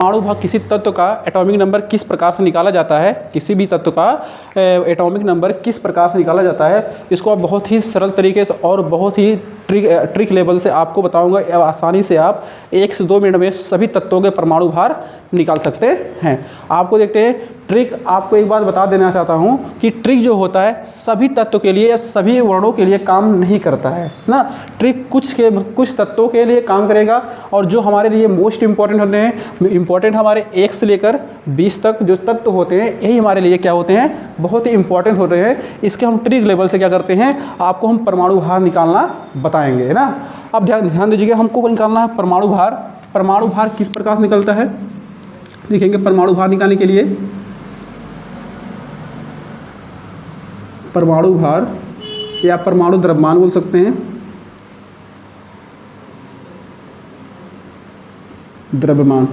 परमाणु भार किसी तत्व का एटॉमिक नंबर किस प्रकार से निकाला जाता है, किसी भी तत्व का एटॉमिक नंबर किस प्रकार से निकाला जाता है, इसको आप बहुत ही सरल तरीके से और बहुत ही ट्रिक लेवल से आपको बताऊंगा। आसानी से आप 1 से 2 मिनट में सभी तत्वों के परमाणु भार निकाल सकते हैं। आपको देखते हैं ट्रिक। आपको एक बात बता देना चाहता हूं कि ट्रिक जो होता है सभी तत्वों के लिए या सभी वर्णों के लिए काम नहीं करता है ना। ट्रिक कुछ तत्वों के लिए काम करेगा और जो हमारे लिए मोस्ट इंपॉर्टेंट होते हैं, इंपॉर्टेंट हमारे 1 से लेकर 20 तक जो तत्व होते हैं, यही हमारे लिए क्या होते हैं, बहुत ही इंपॉर्टेंट होते हैं। इसके हम ट्रिक लेवल से क्या करते हैं, आपको हम परमाणु भार निकालना बताएंगे ना। अब ध्यान दीजिएगा, हमको निकालना है परमाणु भार। परमाणु भार किस प्रकार से निकलता है देखेंगे। परमाणु भार निकालने के लिए परमाणु भार या परमाणु द्रव्यमान बोल सकते हैं, द्रव्यमान।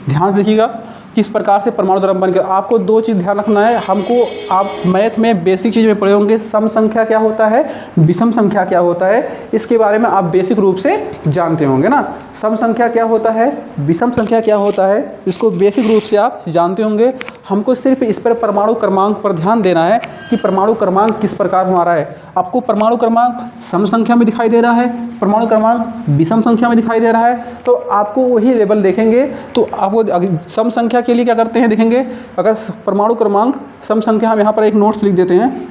ध्यान से देखिएगा किस प्रकार से परमाणु द्रव्यमान के। आपको 2 चीज़ ध्यान रखना है हमको। आप मैथ में बेसिक चीज़ में पढ़े होंगे, सम संख्या क्या होता है, विषम संख्या क्या होता है, इसके बारे में आप बेसिक रूप से जानते होंगे ना। सम संख्या क्या होता है, विषम संख्या क्या होता है, इसको बेसिक रूप से आप जानते होंगे। हमको सिर्फ इस पर परमाणु क्रमांक पर ध्यान देना है कि परमाणु क्रमांक किस प्रकार हमारा है। आपको परमाणु क्रमांक सम संख्या में दिखाई दे रहा है, परमाणु क्रमांक विषम संख्या में दिखाई दे रहा है, तो आपको वही लेवल देखेंगे। तो आपको सम संख्या के लिए क्या करते हैं देखेंगे, अगर परमाणु क्रमांक सम संख्या, हम यहाँ पर एक नोट्स लिख देते हैं।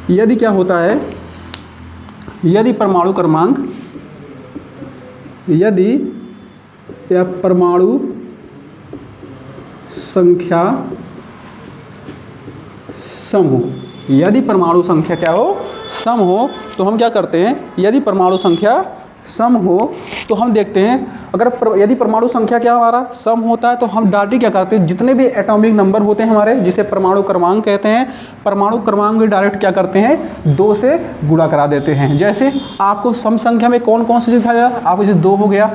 यदि क्या होता है, यदि परमाणु क्रमांक, यदि या परमाणु संख्या सम हो, यदि परमाणु संख्या क्या हो, सम हो, तो हम क्या करते हैं, यदि परमाणु संख्या सम हो तो हम देखते हैं, अगर यदि परमाणु संख्या क्या हमारा सम होता है तो हम डायरेक्ट क्या करते हैं, जितने भी एटॉमिक नंबर होते हैं हमारे, जिसे परमाणु क्रमांक कहते हैं, परमाणु क्रमांक में डायरेक्ट क्या करते हैं, 2 से गुणा करा देते हैं। जैसे आपको सम संख्या में कौन कौन सी दिखाया, आपको जैसे 2 हो गया,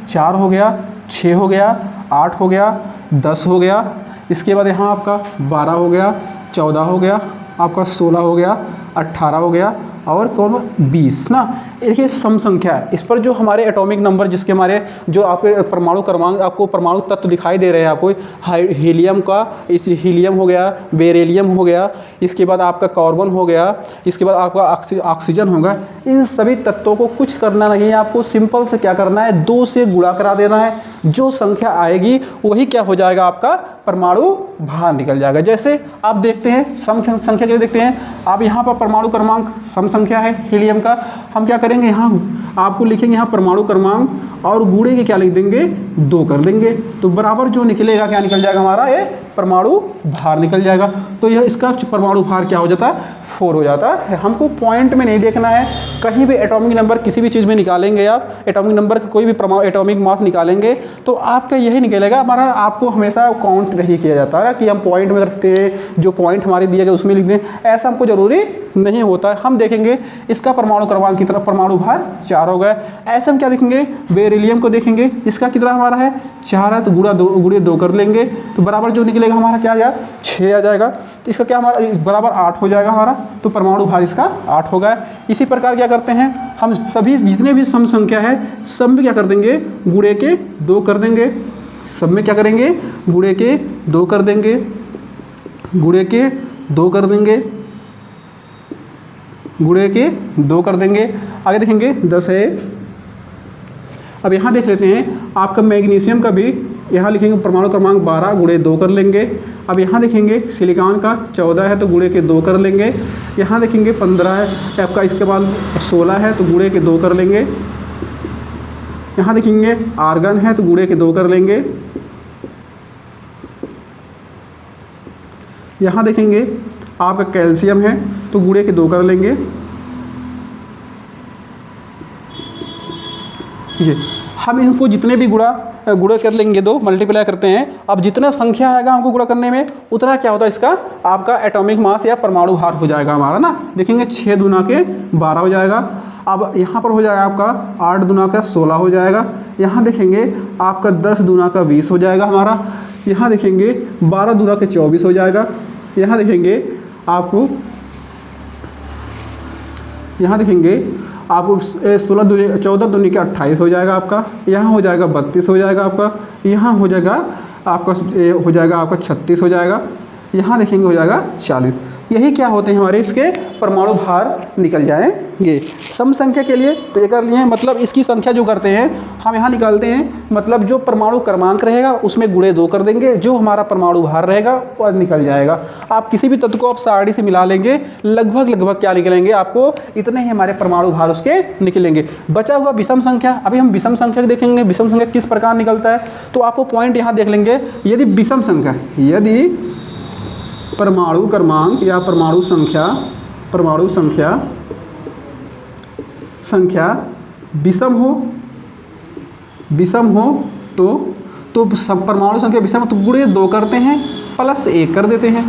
4 हो गया, 6 हो गया, 8 हो गया, 10 हो गया, इसके बाद यहाँ आपका 12 हो गया, 14 हो गया, आपका 16 हो गया, 18 हो गया और कौन 20 ना। देखिए सम संख्या है, इस पर जो हमारे एटॉमिक नंबर, जिसके हमारे जो आपके परमाणु क्रमांक, आपको परमाणु तत्व दिखाई दे रहे हैं, आपको हीलियम का, इस हीलियम हो गया, बेरिलियम हो गया, इसके बाद आपका कार्बन हो गया, इसके बाद आपका ऑक्सीजन होगा। इन सभी तत्वों को कुछ करना नहीं है, आपको सिंपल से क्या करना है, 2 से गुणा करा देना है। जो संख्या आएगी वही क्या हो जाएगा, आपका परमाणु भार निकल जाएगा। जैसे आप देखते हैं सम संख्या के लिए देखते हैं, आप यहाँ पर परमाणु क्रमांक सम संख्या है हीलियम का, हम क्या करेंगे, यहाँ आपको लिखेंगे यहाँ परमाणु क्रमांक और गुणे के क्या लिख देंगे, 2 कर देंगे, तो बराबर जो निकलेगा क्या निकल जाएगा हमारा, ये परमाणु भार निकल जाएगा। तो यह इसका परमाणु भार क्या हो जाता है, 4 हो जाता है। हमको पॉइंट में नहीं देखना है, कहीं भी एटॉमिक नंबर किसी भी चीज़ में निकालेंगे आप, एटॉमिक नंबर का कोई भी एटॉमिक मास निकालेंगे तो आपका यही निकलेगा हमारा। आपको हमेशा काउंट नहीं किया जाता है कि हम पॉइंट में रखते हैं, जो पॉइंट हमारे दिए गए उसमें लिख दें, ऐसा हमको जरूरी नहीं होता है। हम देखेंगे इसका परमाणु क्रमांक की तरफ परमाणु भार 4 हो गए। ऐसे हम क्या देखेंगे, बेरिलियम को देखेंगे, इसका कितना हमारा है 4 है, तो गुणे 2 कर लेंगे, तो बराबर जो निकलेगा हमारा क्या आ जाएगा, 6 आ जाएगा। तो इसका क्या हमारा बराबर 8 हो जाएगा हमारा, तो परमाणु भार इसका 8 हो गया। इसी प्रकार क्या करते हैं हम, सभी जितने भी सम संख्या है सब में क्या कर देंगे, गुणे के 2 कर देंगे। सब में क्या करेंगे, गुणे के 2 कर देंगे, गुणे के 2 कर देंगे, गुणे के 2 कर देंगे। आगे देखेंगे 10 है। अब यहाँ देख लेते हैं आपका मैग्नीशियम का भी, यहाँ लिखेंगे परमाणु क्रमांक 12 गुणे 2 कर लेंगे। अब यहाँ देखेंगे सिलिकॉन का 14 है तो गुणे के 2 कर लेंगे। यहाँ देखेंगे 15 है आपका, इसके बाद 16 है तो गुणे के 2 कर लेंगे। यहाँ देखेंगे आर्गन है तो गुणे के 2 कर लेंगे। यहाँ देखेंगे आपका कैल्शियम है तो गुणे के 2 कर लेंगे। ये हम इनको जितने भी गुणा कर लेंगे, 2 मल्टीप्लाई करते हैं। अब जितना संख्या आएगा हमको गुणा करने में, उतना क्या होता है इसका आपका एटॉमिक मास या परमाणु भार हो जाएगा हमारा ना। देखेंगे 6 दूना के 12 हो जाएगा। अब यहाँ पर हो जाएगा आपका 8 दूना का 16 हो जाएगा। यहाँ देखेंगे आपका 10 दूना का 20 हो जाएगा हमारा। यहाँ देखेंगे 12 दूना के 24 हो जाएगा। यहाँ देखेंगे आपको, यहाँ देखेंगे आपको 14 दूनी के 28 हो जाएगा आपका, यहाँ हो जाएगा 32 हो जाएगा आपका, यहाँ हो जाएगा आपका 36 हो जाएगा, यहाँ देखेंगे हो जाएगा 40। यही क्या होते हैं हमारे इसके परमाणु भार निकल जाएंगे। सम संख्या के लिए तो ये कर लिए हैं, मतलब इसकी संख्या जो करते हैं हम यहाँ निकालते हैं, मतलब जो परमाणु क्रमांक रहेगा उसमें गुणे 2 कर देंगे, जो हमारा परमाणु भार रहेगा वह निकल जाएगा। आप किसी भी तत्व को आप सारणी से मिला लेंगे, लगभग क्या निकलेंगे, आपको इतने ही हमारे परमाणु भार उसके निकलेंगे। बचा हुआ विषम संख्या, अभी हम विषम संख्या देखेंगे, विषम संख्या किस प्रकार निकलता है। तो आपको पॉइंट यहाँ देख लेंगे, यदि विषम संख्या, यदि परमाणु क्रमांक या परमाणु संख्या विषम हो तो परमाणु संख्या विषम हो तो गुणे 2 करते हैं, प्लस 1 कर देते हैं।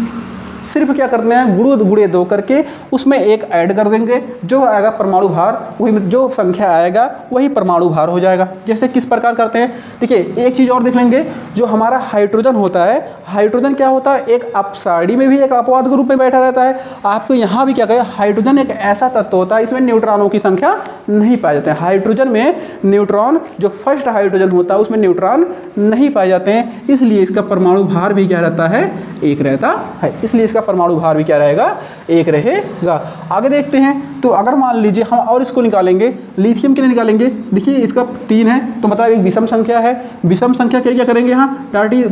सिर्फ क्या करते हैं, गुणे 2 करके उसमें 1 ऐड कर देंगे, जो आएगा परमाणु भार, वही जो संख्या आएगा वही परमाणु भार हो जाएगा। जैसे किस प्रकार करते हैं, देखिए एक चीज़ और देख लेंगे, जो हमारा हाइड्रोजन होता है, हाइड्रोजन क्या होता है, एक अपसारणी में भी एक अपवाद के रूप में बैठा रहता है। आपको यहाँ भी क्या कहें, हाइड्रोजन एक ऐसा तत्व होता है इसमें न्यूट्रॉनों की संख्या नहीं पाए जाते हैं। हाइड्रोजन में न्यूट्रॉन, जो फर्स्ट हाइड्रोजन होता है उसमें न्यूट्रॉन नहीं पाए जाते हैं, इसलिए इसका परमाणु भार भी क्या रहता है, 1 रहता है। इसलिए इसका परमाणु भार भी क्या रहेगा, 1 रहेगा। आगे देखते हैं, तो अगर मान लीजिए हम और इसको निकालेंगे, लिथियम के लिए निकालेंगे, देखिए इसका 3 है तो मतलब एक विषम संख्या है। विषम संख्या के लिए क्या करेंगे, यहाँ डायरेक्टली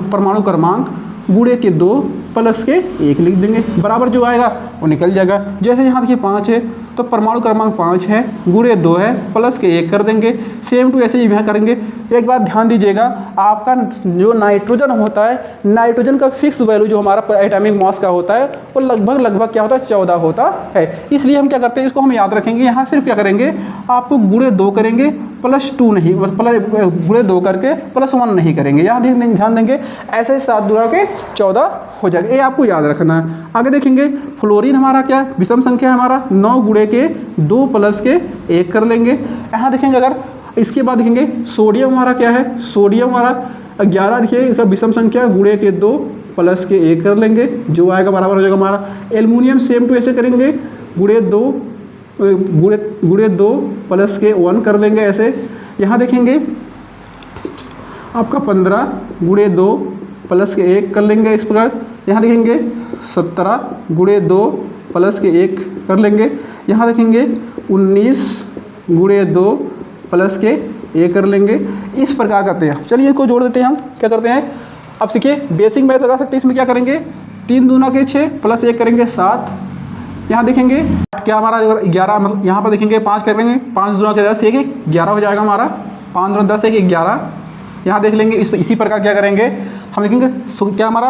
परमाणु क्रमांक गुणे के 2 प्लस के 1 लिख देंगे, बराबर जो आएगा वो निकल जाएगा। जैसे यहाँ देखिए 5 है तो परमाणु क्रमांक 5 है, गुणे 2 है, प्लस के 1 कर देंगे। सेम टू ऐसे ही यहाँ करेंगे। एक बात ध्यान दीजिएगा, आपका जो नाइट्रोजन होता है, नाइट्रोजन का फिक्स वैल्यू जो हमारा एटॉमिक मास का होता है वो लगभग क्या होता है, 14 होता है। इसलिए हम क्या करते हैं, इसको हम याद रखेंगे। यहाँ सिर्फ क्या करेंगे, आपको गुणे 2 करेंगे, प्लस 2 नहीं, गुणे 2 करके प्लस 1 नहीं करेंगे। यहाँ ध्यान देंगे, ऐसे 7 दूना के 14 हो जाएगा, ये आपको याद रखना है। आगे देखेंगे, फ्लोरीन हमारा क्या विषम संख्या है, हमारा 9 गुणे के 2 प्लस के 1 कर लेंगे। यहाँ देखेंगे, अगर इसके बाद देखेंगे सोडियम हमारा क्या है, सोडियम हमारा 11, देखिए इसका विषम संख्या गुणे के 2 प्लस के 1 कर लेंगे, जो आएगा बराबर हो जाएगा हमारा। एल्युमिनियम सेम टू ऐसे करेंगे, गुणे 2 प्लस के 1 कर लेंगे ऐसे। यहाँ देखेंगे आपका 15 गुणे 2 प्लस के 1 कर लेंगे इस प्रकार। यहाँ देखेंगे 17 गुणे 2 प्लस के 1 कर लेंगे। यहाँ देखेंगे 19 गुणे 2 प्लस के 1 कर लेंगे। इस प्रकार करते हैं। चलिए इसको जोड़ देते हैं, हम क्या करते हैं, अब सीखिए बेसिक मैथ लगा सकते हैं। इसमें क्या करेंगे, 3 दूना के 6 प्लस 1 करेंगे 7। यहाँ देखेंगे क्या हमारा 11, मतलब यहाँ पर देखेंगे 5 करेंगे, 5 दूना के 10, 1 11 हो जाएगा हमारा। 5 दूना 10, 1 11। यहाँ देख लेंगे, इसी प्रकार क्या करेंगे हम देखेंगे क्या हमारा,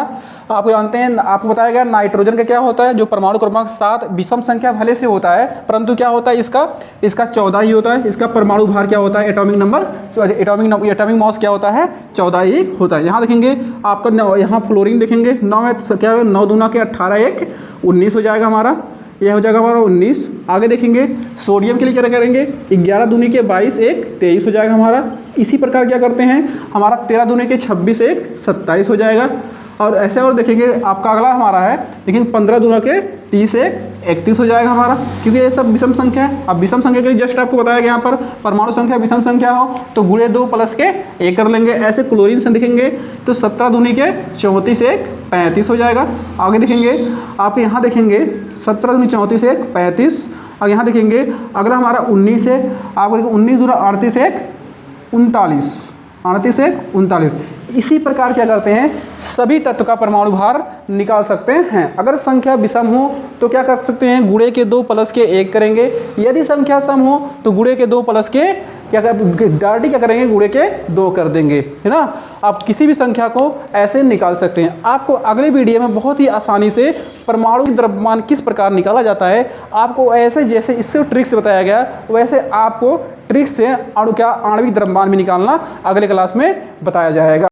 आपको जानते हैं, आपको बताया गया नाइट्रोजन का क्या होता है, जो परमाणु क्रमांक 7 विषम संख्या भले से होता है, परंतु क्या होता है इसका 14 ही होता है। इसका परमाणु भार क्या होता है, एटॉमिक मास क्या होता है, 14 ही होता है। यहाँ देखेंगे आपका यहाँ फ्लोरीन देखेंगे 9 है, क्या 9 दूना के 18, 1 19 हो जाएगा हमारा, यह हो जाएगा हमारा 19। आगे देखेंगे सोडियम के लिए क्या करेंगे, 11 दूनी के 22, 1 23 हो जाएगा हमारा। इसी प्रकार क्या करते हैं, हमारा 13 दूनी के 26, 1 27 हो जाएगा। और ऐसे और देखेंगे आपका अगला हमारा है, लेकिन 15 दूना के 30, 1 31 हो जाएगा हमारा, क्योंकि ये सब विषम संख्या है। अब विषम संख्या के लिए जस्ट आपको बताया गया यहाँ पर परमाणु संख्या विषम संख्या हो तो गुणे 2 प्लस के 1 कर लेंगे। ऐसे क्लोरीन से देखेंगे तो 17 दूनी के 34, 1 35 हो जाएगा। आगे देखेंगे आप यहाँ देखेंगे 17 दूनी 34, 1 35। और यहाँ देखेंगे अगला हमारा 19 है, आपको 19 दूना 38, 1 39, 38, 1 39। इसी प्रकार क्या करते हैं, सभी तत्व का परमाणु भार निकाल सकते हैं। अगर संख्या विषम हो तो क्या कर सकते हैं, गुणे के 2 प्लस के 1 करेंगे। यदि संख्या सम हो तो गुणे के 2 प्लस के डायरेक्टली क्या करेंगे, गुणे के 2 कर देंगे, है ना। आप किसी भी संख्या को ऐसे निकाल सकते हैं। आपको अगले वीडियो में बहुत ही आसानी से परमाणु द्रव्यमान किस प्रकार निकाला जाता है, आपको ऐसे जैसे इससे ट्रिक से बताया गया वैसे आपको ट्रिक से आणविक द्रव्यमान भी निकालना अगले क्लास में बताया जाएगा।